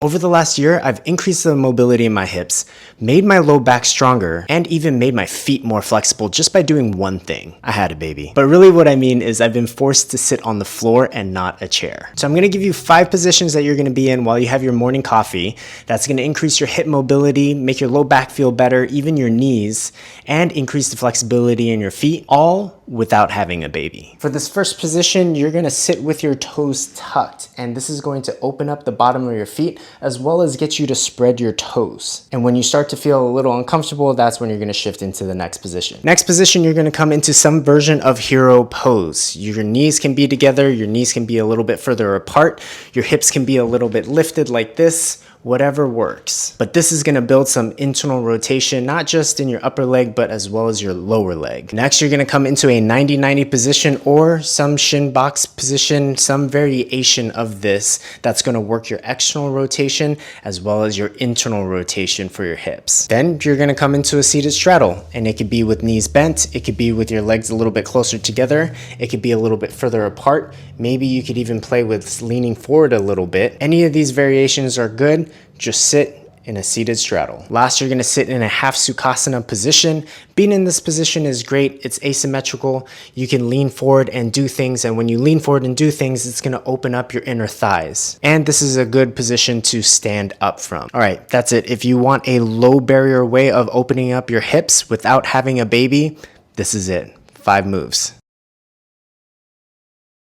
Over the last year, I've increased the mobility in my hips, made my low back stronger, and even made my feet more flexible just by doing one thing. I had a baby. But really what I mean is I've been forced to sit on the floor and not a chair. So I'm gonna give you 5 positions that you're gonna be in while you have your morning coffee. That's gonna increase your hip mobility, make your low back feel better, even your knees, and increase the flexibility in your feet, all without having a baby. For this first position, you're gonna sit with your toes tucked, and this is going to open up the bottom of your feet as well as get you to spread your toes. And when you start to feel a little uncomfortable, that's when you're gonna shift into the next position. Next position, you're gonna come into some version of hero pose. Your knees can be together, your knees can be a little bit further apart, your hips can be a little bit lifted like this, whatever works. But this is gonna build some internal rotation, not just in your upper leg, but as well as your lower leg. Next, you're gonna come into a 90-90 position or some shin box position, some variation of this that's gonna work your external rotation as well as your internal rotation for your hips. Then you're gonna come into a seated straddle, and it could be with knees bent, it could be with your legs a little bit closer together, it could be a little bit further apart. Maybe you could even play with leaning forward a little bit. Any of these variations are good. Just sit in a seated straddle. Last, you're gonna sit in a half Sukhasana position. Being in this position is great. It's asymmetrical. You can lean forward and do things, and when you lean forward and do things, it's gonna open up your inner thighs. And this is a good position to stand up from. All right, that's it. If you want a low barrier way of opening up your hips without having a baby, this is it. 5 moves.